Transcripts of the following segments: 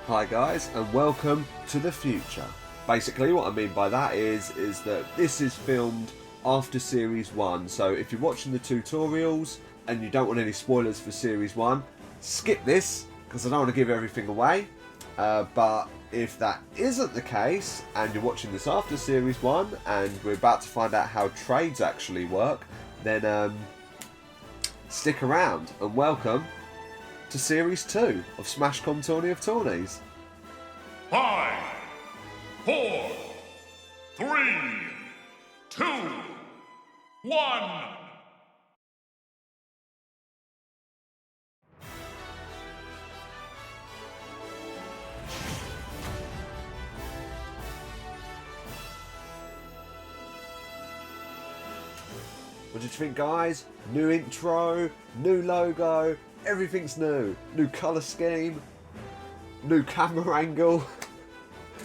Hi guys, and welcome to the future. Basically what I mean by that is that this is filmed after Series 1, so if you're watching the tutorials and you don't want any spoilers for Series 1, skip this, because I don't want to give everything away. But if that isn't the case, and you're watching this after Series 1, and we're about to find out how trades actually work, then stick around, and welcome to Series 2 of Smash Com Tourney of Tourneys. 5, 4, 3, 2, 1. What did you think, guys? New intro, new logo, everything's new. New colour scheme, new camera angle.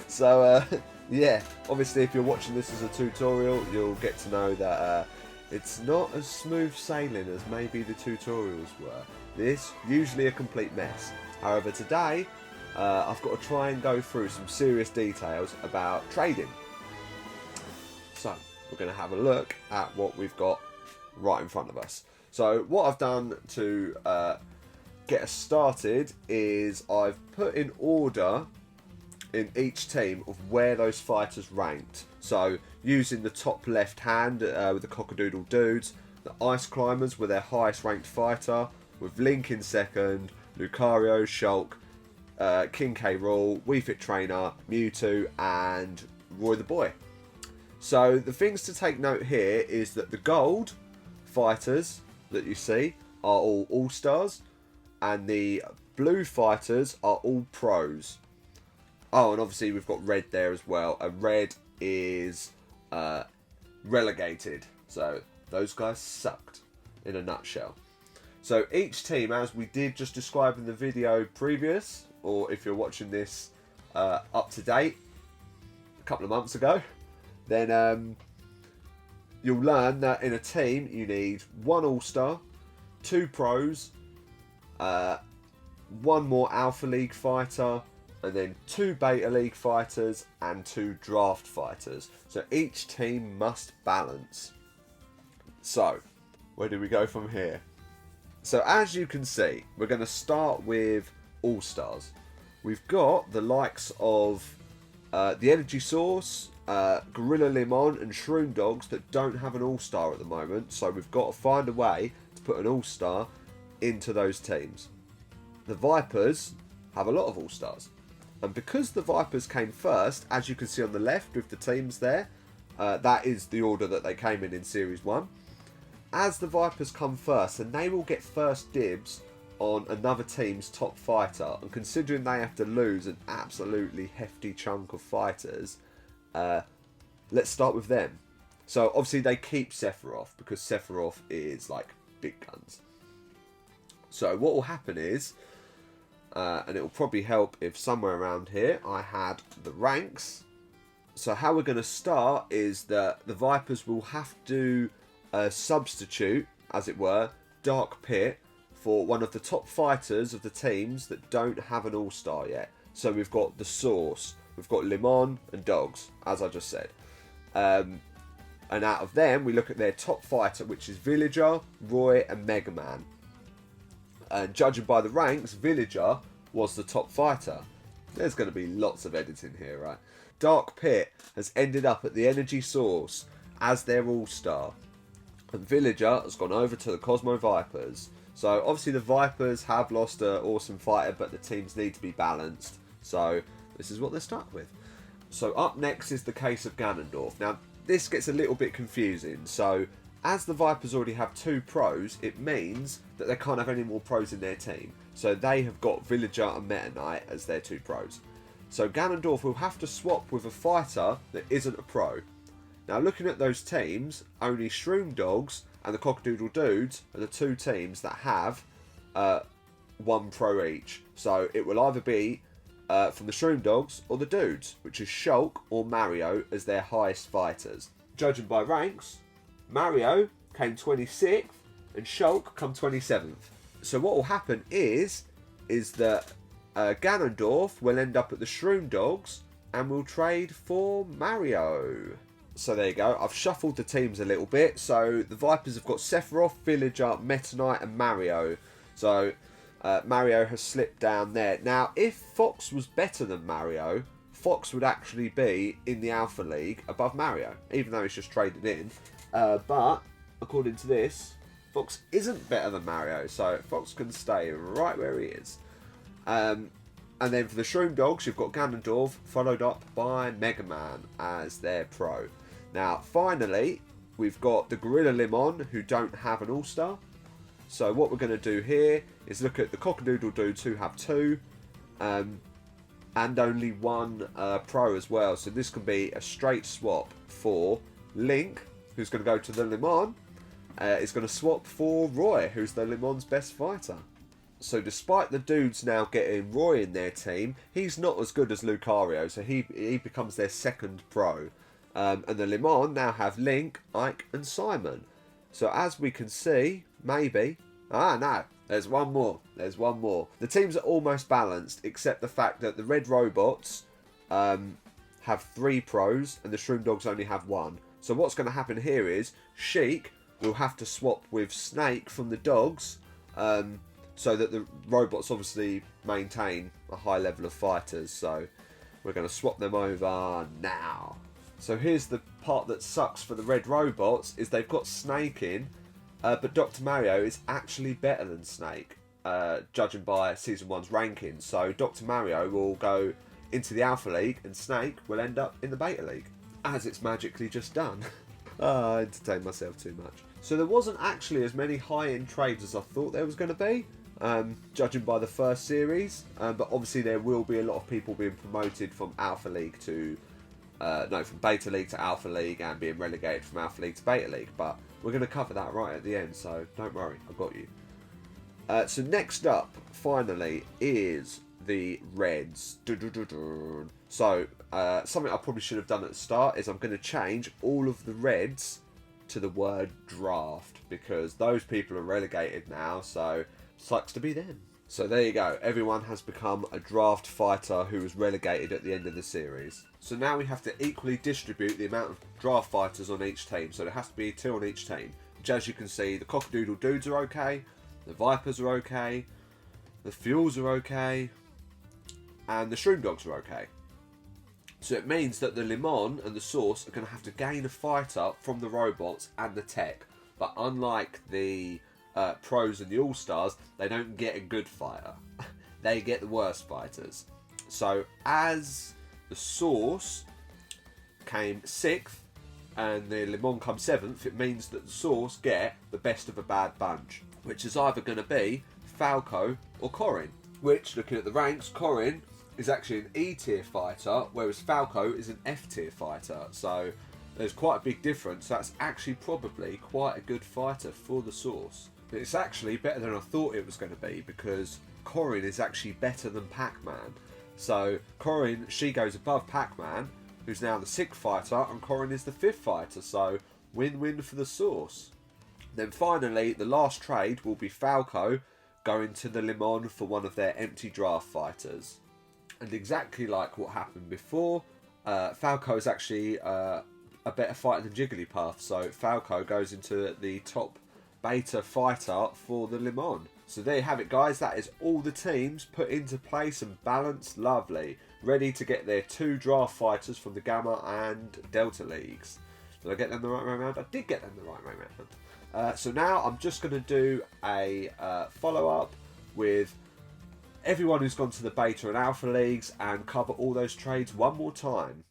So, yeah, obviously if you're watching this as a tutorial, you'll get to know that it's not as smooth sailing as maybe the tutorials were. This, usually a complete mess. However, today, I've got to try and go through some serious details about trading. So, we're going to have a look at what we've got right in front of us. So what I've done to get us started is I've put in order in each team of where those fighters ranked. So using the top left hand with the Cockadoodle Dudes, the Ice Climbers were their highest ranked fighter, with Link in second, Lucario, Shulk, King K. Rool, Wii Fit Trainer, Mewtwo and Roy the Boy. So the things to take note here is that the gold fighters that you see are all All-Stars, and the blue fighters are all pros. Oh, and obviously we've got red there as well, and red is relegated, so those guys sucked in a nutshell. So each team, as we did just describe in the video previous, or if you're watching this up to date a couple of months ago, then you'll learn that in a team you need one All-Star, 2 pros, 1 more Alpha League fighter, and then 2 Beta League fighters and 2 draft fighters. So each team must balance. So, where do we go from here? So as you can see, we're going to start with All-Stars. We've got the likes of the Energy Source, Gorilla Lemon and Shroom Dogs that don't have an All-Star at the moment, so we've got to find a way to put an All-Star into those teams. The Vipers have a lot of All-Stars, and because the Vipers came first, as you can see on the left with the teams there, that is the order that they came in Series 1. As the Vipers come first, and they will get first dibs on another team's top fighter, and considering they have to lose an absolutely hefty chunk of fighters, let's start with them. So obviously they keep Sephiroth because Sephiroth is like big guns. So what will happen is, and it will probably help if somewhere around here I had the ranks. So how we're going to start is that the Vipers will have to substitute, as it were, Dark Pit for one of the top fighters of the teams that don't have an All-Star yet. So we've got the Source, we've got Lemon and Dogs, as I just said. And out of them, we look at their top fighter, which is Villager, Roy and Mega Man. And judging by the ranks, Villager was the top fighter. There's going to be lots of editing here, right? Dark Pit has ended up at the Energy Source as their All-Star. And Villager has gone over to the Cosmo Vipers. So obviously the Vipers have lost an awesome fighter, but the teams need to be balanced. So this is what they're stuck with. So up next is the case of Ganondorf. Now this gets a little bit confusing. So as the Vipers already have 2 pros, it means that they can't have any more pros in their team. So they have got Villager and Meta Knight as their 2 pros. So Ganondorf will have to swap with a fighter that isn't a pro. Now looking at those teams, only Shroom Dogs and the Cockadoodle Dudes are the 2 teams that have 1 pro each. So it will either be from the Shroom Dogs or the Dudes, which is Shulk or Mario as their highest fighters. Judging by ranks, Mario came 26th and Shulk come 27th. So what will happen is that Ganondorf will end up at the Shroom Dogs and will trade for Mario. So there you go. I've shuffled the teams a little bit. So the Vipers have got Sephiroth, Villager, Meta Knight and Mario. So Mario has slipped down there. Now, if Fox was better than Mario, Fox would actually be in the Alpha League above Mario, even though he's just traded in. But according to this, Fox isn't better than Mario, so Fox can stay right where he is. And then for the Shroom Dogs, you've got Ganondorf, followed up by Mega Man as their pro. Now, finally, we've got the Gorilla Limon, who don't have an All-Star. So what we're going to do here is look at the Cockadoodle Dudes who have 2, and only 1 pro as well. So this can be a straight swap for Link, who's going to go to the Limon. Is going to swap for Roy, who's the Limon's best fighter. So despite the dudes now getting Roy in their team, he's not as good as Lucario, so he becomes their second pro. And the Limon now have Link, Ike and Simon. So as we can see, maybe... no, there's one more. There's one more. The teams are almost balanced, except the fact that the Red Robots have 3 pros and the Shroom Dogs only have 1. So what's going to happen here is Sheik will have to swap with Snake from the Dogs, so that the robots obviously maintain a high level of fighters. So we're going to swap them over now. So here's the part that sucks for the Red Robots, is they've got Snake in, but Dr. Mario is actually better than Snake, judging by Season 1's rankings. So Dr. Mario will go into the Alpha League and Snake will end up in the Beta League, as it's magically just done. I entertained myself too much. So there wasn't actually as many high-end trades as I thought there was going to be, judging by the first series. But obviously there will be a lot of people being promoted from Alpha League to... from Beta League to Alpha League and being relegated from Alpha League to Beta League. But we're going to cover that right at the end, so don't worry, I've got you. So next up, finally, is the Reds. So, something I probably should have done at the start is I'm going to change all of the Reds to the word draft, because those people are relegated now, so sucks to be them. So there you go, everyone has become a draft fighter who was relegated at the end of the series. So now we have to equally distribute the amount of draft fighters on each team, so there has to be 2 on each team. Which, as you can see, the Cockadoodle Dudes are okay, the Vipers are okay, the Fuels are okay, and the Shroom Dogs are okay. So it means that the Limon and the Source are going to have to gain a fighter from the robots and the tech. But unlike the pros and the All-Stars, they don't get a good fighter. They get the worst fighters. So as the Source came 6th and the Limon come 7th, it means that the Source get the best of a bad bunch, which is either going to be Falco or Corrin. Which, looking at the ranks, Corrin is actually an E tier fighter, whereas Falco is an F tier fighter. So there's quite a big difference. That's actually probably quite a good fighter for the Source. But it's actually better than I thought it was going to be, because Corrin is actually better than Pac-Man. So Corrin, she goes above Pac-Man, who's now the 6th fighter, and Corrin is the 5th fighter. So win-win for the Source. Then finally, the last trade will be Falco going to the Limon for one of their empty draft fighters. And exactly like what happened before, Falco is actually a better fighter than Jigglypuff. So Falco goes into the top beta fighter for the Limon. So there you have it, guys. That is all the teams put into place and balanced lovely. Ready to get their 2 draft fighters from the Gamma and Delta Leagues. Did I get them the right way around? I did get them the right way around. So now I'm just going to do a follow-up with everyone who's gone to the Beta and Alpha Leagues and cover all those trades one more time.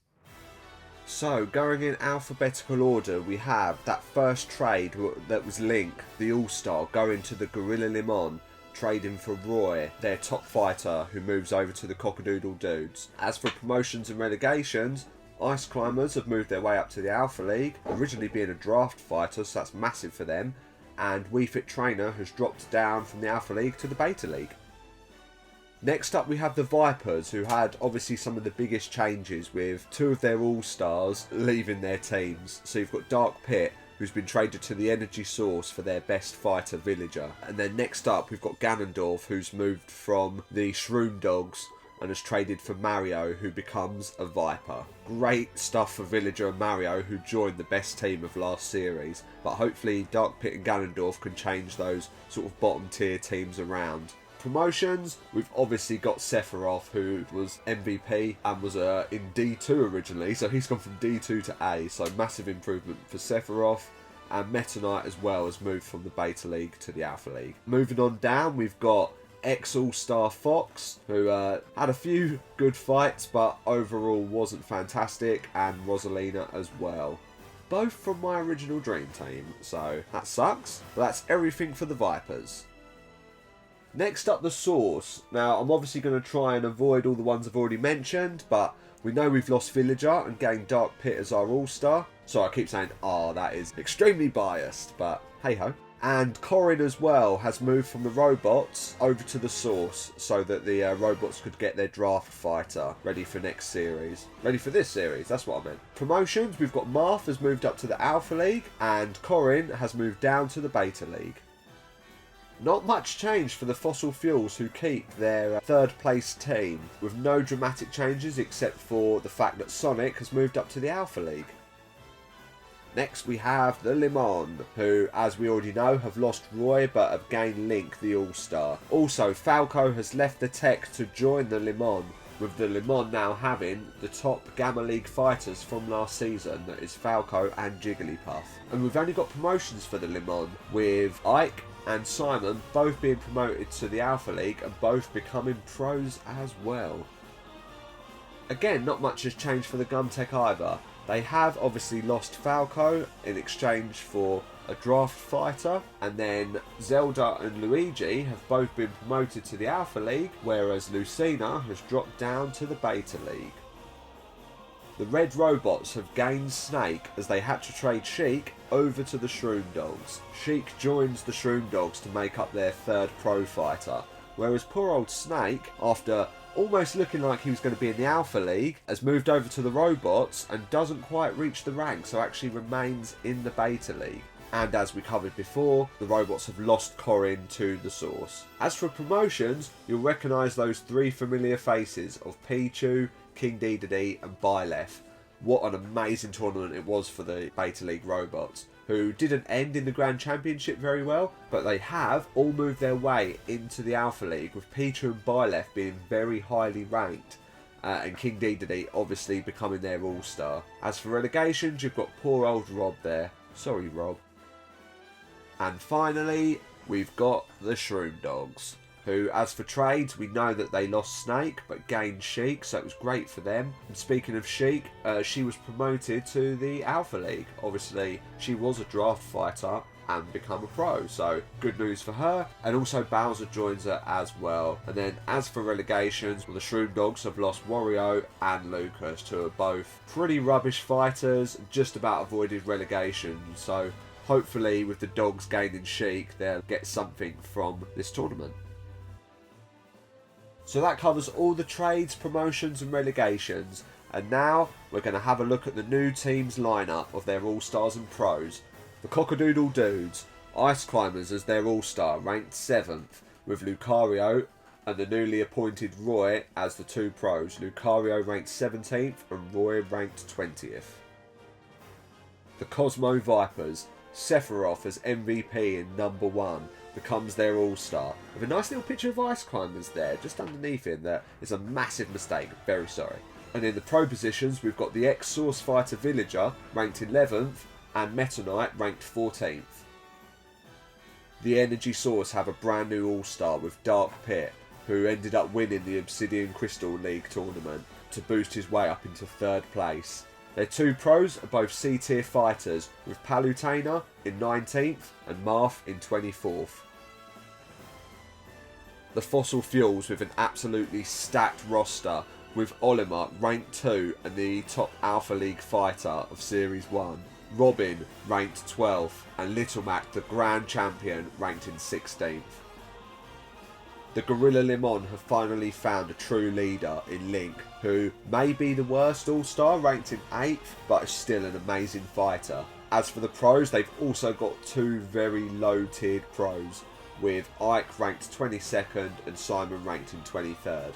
So, going in alphabetical order, we have that first trade that was Link, the All-Star, going to the Gorilla Limon, trading for Roy, their top fighter, who moves over to the Cockadoodle Dudes. As for promotions and relegations, Ice Climbers have moved their way up to the Alpha League, originally being a draft fighter, so that's massive for them, and Wii Fit Trainer has dropped down from the Alpha League to the Beta League. Next up we have the Vipers, who had obviously some of the biggest changes with 2 of their All-Stars leaving their teams. So you've got Dark Pit who's been traded to the Energy Source for their best fighter Villager. And then next up we've got Ganondorf, who's moved from the Shroom Dogs and has traded for Mario, who becomes a Viper. Great stuff for Villager and Mario, who joined the best team of last series, but hopefully Dark Pit and Ganondorf can change those sort of bottom tier teams around. Promotions, we've obviously got Sephiroth, who was MVP and was in D2 originally, so he's gone from D2 to A, so massive improvement for Sephiroth. And Meta Knight as well has moved from the Beta League to the Alpha League. Moving on down, we've got ex-All-Star Fox, who had a few good fights, but overall wasn't fantastic, and Rosalina as well. Both from my original Dream Team, so that sucks. But that's everything for the Vipers. Next up, the Source. Now, I'm obviously going to try and avoid all the ones I've already mentioned, but we know we've lost Villager and gained Dark Pit as our All-Star. So I keep saying, that is extremely biased, but hey-ho. And Corrin as well has moved from the robots over to the Source so that the robots could get their draft fighter ready for next series. Ready for this series, that's what I meant. Promotions, we've got Marth has moved up to the Alpha League and Corrin has moved down to the Beta League. Not much change for the Fossil Fuels, who keep their third place team, with no dramatic changes except for the fact that Sonic has moved up to the Alpha League. Next we have the Limon, who, as we already know, have lost Roy but have gained Link, the All-Star. Also, Falco has left the tech to join the Limon, with the Limon now having the top Gamma League fighters from last season, that is Falco and Jigglypuff. And we've only got promotions for the Limon, with Ike and Simon both being promoted to the Alpha League and both becoming pros as well. Again, not much has changed for the Gumtech either. They have obviously lost Falco in exchange for a draft fighter, and then Zelda and Luigi have both been promoted to the Alpha League, whereas Lucina has dropped down to the Beta League. The Red Robots have gained Snake as they had to trade Sheik over to the Shroom Dogs. Sheik joins the Shroom Dogs to make up their third pro fighter, whereas poor old Snake, after almost looking like he was going to be in the Alpha League, has moved over to the Robots and doesn't quite reach the rank, so actually remains in the Beta League. And as we covered before, the Robots have lost Corrin to the Source. As for promotions, you'll recognise those three familiar faces of Pichu, King Dedede and Byleth. What an amazing tournament it was for the Beta League Robots, who didn't end in the Grand Championship very well, but they have all moved their way into the Alpha League, with Pichu and Byleth being very highly ranked, and King Dedede obviously becoming their All-Star. As for relegations, you've got poor old Rob there. Sorry, Rob. And finally, we've got the Shroom Dogs, who, as for trades, we know that they lost Snake but gained Sheik, so it was great for them. And speaking of Sheik, she was promoted to the Alpha League. Obviously, she was a draft fighter and become a pro, so good news for her. And also Bowser joins her as well. And then as for relegations, well, the Shroom Dogs have lost Wario and Lucas, who are both pretty rubbish fighters, just about avoided relegation. So hopefully with the Dogs gaining Sheik, they'll get something from this tournament. So that covers all the trades, promotions and relegations. And now we're going to have a look at the new team's lineup of their All-Stars and Pros. The Cockadoodle Dudes, Ice Climbers as their All-Star, ranked 7th, with Lucario and the newly appointed Roy as the two pros. Lucario ranked 17th and Roy ranked 20th. The Cosmo Vipers, Sephiroth as MVP in number 1, becomes their All-Star, with a nice little picture of Ice Climbers there, just underneath him. There is a massive mistake, very sorry. And in the pro positions, we've got the ex-Source Fighter Villager, ranked 11th, and Meta Knight, ranked 14th. The Energy Source have a brand new All-Star with Dark Pit, who ended up winning the Obsidian Crystal League tournament to boost his way up into 3rd place. Their two pros are both C-tier fighters, with Palutena in 19th and Marth in 24th. The Fossil Fuels with an absolutely stacked roster, with Olimar ranked 2 and the top Alpha League fighter of Series 1. Robin ranked 12th and Little Mac, the Grand Champion, ranked in 16th. The Gorilla Limon have finally found a true leader in Link, who may be the worst All-Star, ranked in 8th, but is still an amazing fighter. As for the pros, they've also got two very low tiered pros, with Ike ranked 22nd and Simon ranked in 23rd.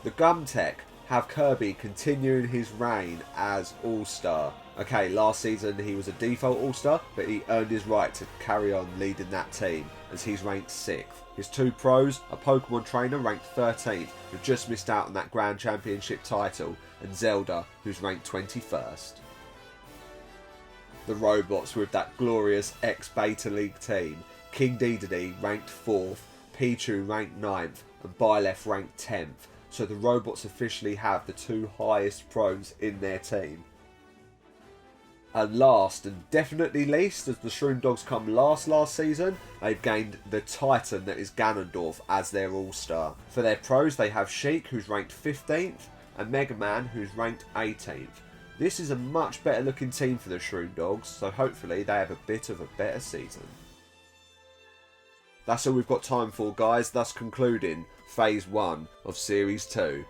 The Gum Tech have Kirby continuing his reign as All-Star. Okay, last season he was a default All-Star, but he earned his right to carry on leading that team as he's ranked 6th. His two pros, a Pokemon trainer ranked 13th, who just missed out on that Grand Championship title, and Zelda, who's ranked 21st. The robots with that glorious ex-Beta League team, King Dedede ranked 4th, Pichu ranked 9th, and Byleth ranked 10th. So the robots officially have the two highest pros in their team. And last and definitely least, as the Shroom Dogs come last season, they've gained the Titan that is Ganondorf as their All-Star. For their pros, they have Sheik, who's ranked 15th, and Mega Man, who's ranked 18th. This is a much better looking team for the Shroom Dogs, so hopefully they have a bit of a better season. That's all we've got time for, guys, thus concluding Phase 1 of Series 2.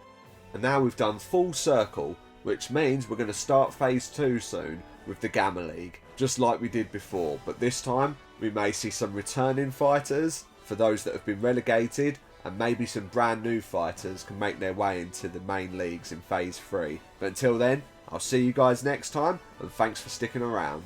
And now we've done full circle, which means we're going to start Phase 2 soon with the Gamma League, just like we did before, but this time we may see some returning fighters for those that have been relegated, and maybe some brand new fighters can make their way into the main leagues in Phase 3. But until then, I'll see you guys next time, and thanks for sticking around.